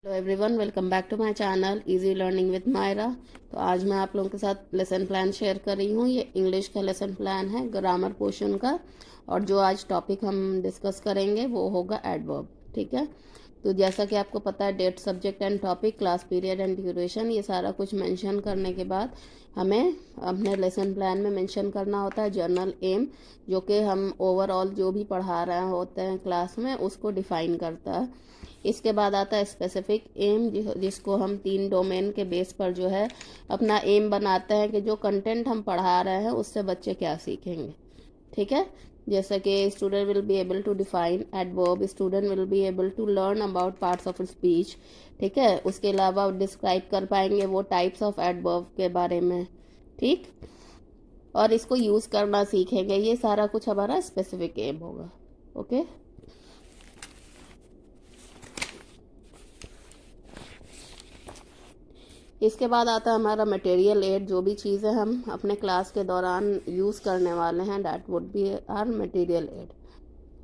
Hello everyone, welcome back to my channel easy learning with Myra. तो आज मैं आप लोगों के साथ लेसन प्लान शेयर कर रही हूँ। ये इंग्लिश का लेसन प्लान है, ग्रामर पोर्शन का। और जो आज टॉपिक हम डिस्कस करेंगे वो होगा एडवर्ब। ठीक है, तो जैसा कि आपको पता है, date, subject and topic, class period and duration, ये सारा कुछ मेंशन करने के बाद हमें अपने लेसन प्लान में मेंशन करना होता है जर्नल एम, जो कि हम ओवरऑल जो भी पढ़ा रहे होते हैं क्लास में उसको डिफाइन करता है। इसके बाद आता है स्पेसिफिक एम, जिसको हम 3 डोमेन के बेस पर जो है अपना एम बनाते हैं कि जो कंटेंट हम पढ़ा रहे हैं उससे बच्चे क्या सीखेंगे। ठीक है, जैसे कि student will be able to define adverb, student will be able to learn about parts of speech. ठीक है, उसके अलावा डिस्क्राइब कर पाएंगे वो टाइप्स ऑफ एडवर्ब के बारे में। ठीक, और इसको यूज़ करना सीखेंगे। ये सारा कुछ हमारा स्पेसिफिक एम होगा। ओके, इसके बाद आता है हमारा मटेरियल एड। जो भी चीज़ें हम अपने क्लास के दौरान यूज़ करने वाले हैं, that would be our material aid.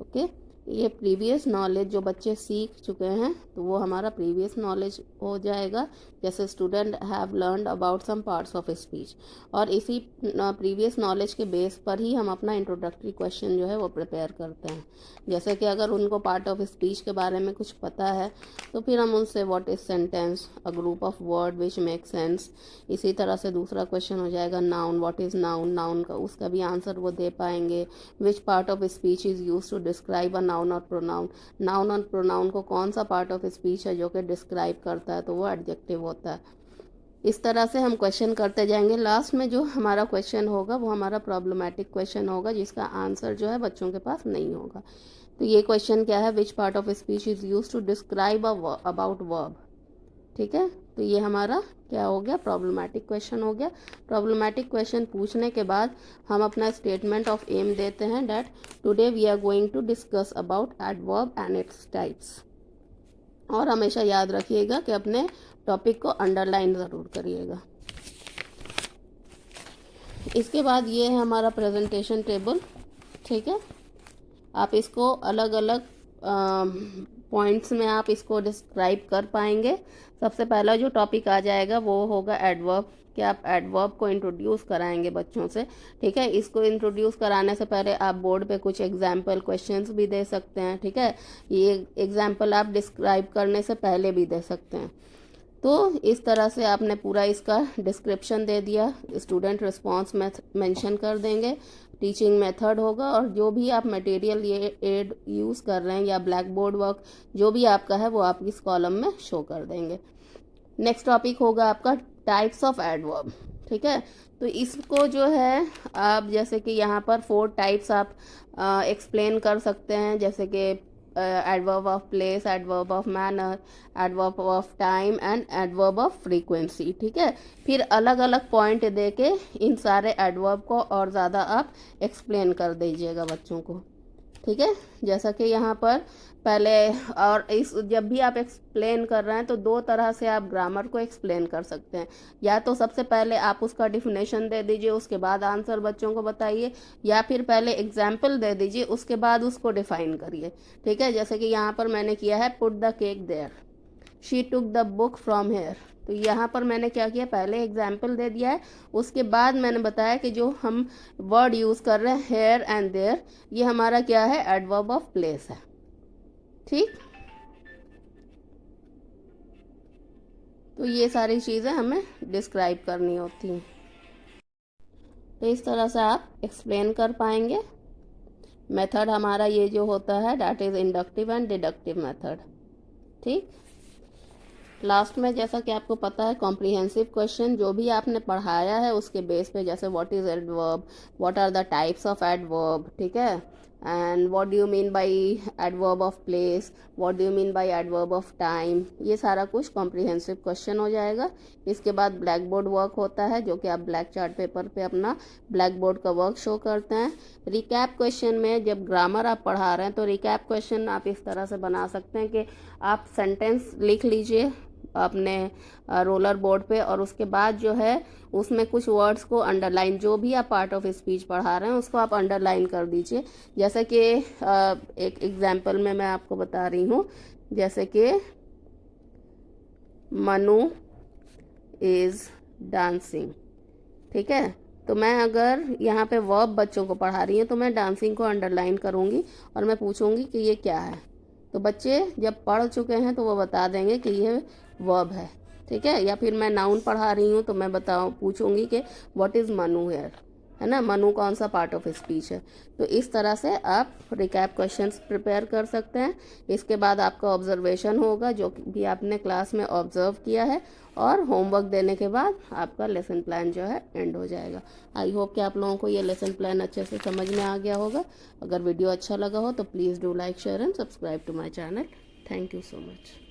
Okay, ये प्रीवियस नॉलेज जो बच्चे सीख चुके हैं तो वो हमारा प्रीवियस नॉलेज हो जाएगा। जैसे student have learned about some parts of speech, और इसी प्रीवियस नॉलेज के बेस पर ही हम अपना इंट्रोडक्टरी क्वेश्चन जो है वो प्रिपेयर करते हैं। जैसे कि अगर उनको पार्ट ऑफ स्पीच के बारे में कुछ पता है तो फिर हम उनसे what is sentence, a group of word which make sense. इसी तरह से दूसरा क्वेश्चन हो जाएगा noun, what is noun, noun का उसका भी आंसर वो दे पाएंगे। Which part of speech is use to describe a noun और प्रोनाउन, नाउन और प्रोनाउन को कौन सा पार्ट ऑफ स्पीच है जो कि डिस्क्राइब करता है, तो वो एडजेक्टिव होता है। इस तरह से हम क्वेश्चन करते जाएंगे। लास्ट में जो हमारा क्वेश्चन होगा वो हमारा प्रॉब्लमेटिक क्वेश्चन होगा, जिसका आंसर जो है बच्चों के पास नहीं होगा। तो ये क्वेश्चन क्या है, which part of speech is use to describe about verb. ठीक है, तो ये हमारा क्या हो गया, प्रॉब्लमेटिक क्वेश्चन हो गया। प्रॉब्लमेटिक क्वेश्चन पूछने के बाद हम अपना स्टेटमेंट ऑफ एम देते हैं, that today we are going to discuss about adverb and its types. और हमेशा याद रखिएगा कि अपने टॉपिक को अंडरलाइन ज़रूर करिएगा। इसके बाद ये है हमारा प्रेजेंटेशन टेबल। ठीक है, आप इसको अलग अलग पॉइंट्स में आप इसको डिस्क्राइब कर पाएंगे। सबसे पहला जो टॉपिक आ जाएगा वो होगा एडवर्ब, कि आप एडवर्ब को इंट्रोड्यूस कराएंगे बच्चों से। ठीक है, इसको इंट्रोड्यूस कराने से पहले आप बोर्ड पे कुछ एग्जाम्पल क्वेश्चंस भी दे सकते हैं। ठीक है, ये एग्जाम्पल आप डिस्क्राइब करने से पहले भी दे सकते हैं। तो इस तरह से आपने पूरा इसका डिस्क्रिप्शन दे दिया, स्टूडेंट रिस्पॉन्स मेंशन कर देंगे, टीचिंग मेथड होगा, और जो भी आप मटेरियल ये एड यूज़ कर रहे हैं या ब्लैक बोर्ड वर्क जो भी आपका है वो आप इस कॉलम में शो कर देंगे। नेक्स्ट टॉपिक होगा आपका टाइप्स ऑफ एडवर्ब। ठीक है, तो इसको जो है आप जैसे कि यहाँ पर 4 टाइप्स आप एक्सप्लेन कर सकते हैं, जैसे कि adverb of place, adverb of manner, adverb of time and adverb of frequency. ठीक है, फिर अलग अलग पॉइंट दे के इन सारे एडवर्ब को और ज़्यादा आप एक्सप्लेन कर दीजिएगा बच्चों को। ठीक है, जैसा कि यहाँ पर पहले, और इस जब भी आप एक्सप्लेन कर रहे हैं तो 2 तरह से आप ग्रामर को एक्सप्लेन कर सकते हैं। या तो सबसे पहले आप उसका डिफिनेशन दे दीजिए, उसके बाद आंसर बच्चों को बताइए, या फिर पहले एग्जाम्पल दे दीजिए उसके बाद उसको डिफाइन करिए। ठीक है, जैसे कि यहाँ पर मैंने किया है, put the cake there, she took the book from here. तो यहाँ पर मैंने क्या किया, पहले एग्जाम्पल दे दिया है, उसके बाद मैंने बताया कि जो हम वर्ड यूज़ कर रहे हैं हेयर एंड देयर, ये हमारा क्या है, एडवर्ब ऑफ प्लेस है। ठीक, तो ये सारी चीज़ें हमें डिस्क्राइब करनी होती हैं। तो इस तरह से आप एक्सप्लेन कर पाएंगे। मेथड हमारा ये जो होता है that is inductive and deductive method. ठीक, लास्ट में जैसा कि आपको पता है, कॉम्प्रिहेंसिव क्वेश्चन जो भी आपने पढ़ाया है उसके बेस पे, जैसे what is adverb, what are the types of adverb, ठीक है, and what do you mean by adverb of place, what do you mean by adverb of time, ये सारा कुछ कॉम्प्रिहेंसिव क्वेश्चन हो जाएगा। इसके बाद ब्लैक बोर्ड वर्क होता है, जो कि आप ब्लैक चार्ट पेपर पे अपना ब्लैक बोर्ड का वर्क शो करते हैं। रिकैप क्वेश्चन में जब ग्रामर आप पढ़ा रहे हैं तो रिकैप क्वेश्चन आप इस तरह से बना सकते हैं कि आप सेंटेंस लिख लीजिए अपने रोलर बोर्ड पे, और उसके बाद जो है उसमें कुछ वर्ड्स को अंडरलाइन, जो भी आप पार्ट ऑफ स्पीच पढ़ा रहे हैं उसको आप अंडरलाइन कर दीजिए। जैसे कि एक एग्जांपल में मैं आपको बता रही हूँ, जैसे कि मनु इज़ डांसिंग। ठीक है, तो मैं अगर यहाँ पे वर्ब बच्चों को पढ़ा रही हूँ तो मैं डांसिंग को अंडरलाइन करूँगी और मैं पूछूँगी कि ये क्या है। तो बच्चे जब पढ़ चुके हैं तो वो बता देंगे कि ये वर्ब है। ठीक है, या फिर मैं नाउन पढ़ा रही हूँ तो मैं पूछूँगी कि व्हाट इज़ मनु हेयर, है ना, मनु कौन सा पार्ट ऑफ स्पीच है। तो इस तरह से आप रिकैप क्वेश्चंस प्रिपेयर कर सकते हैं। इसके बाद आपका ऑब्जर्वेशन होगा जो भी आपने क्लास में ऑब्जर्व किया है, और होमवर्क देने के बाद आपका लेसन प्लान जो है एंड हो जाएगा। आई होप कि आप लोगों को ये लेसन प्लान अच्छे से समझ में आ गया होगा। अगर वीडियो अच्छा लगा हो तो please do like, share and subscribe to my channel. Thank you so much.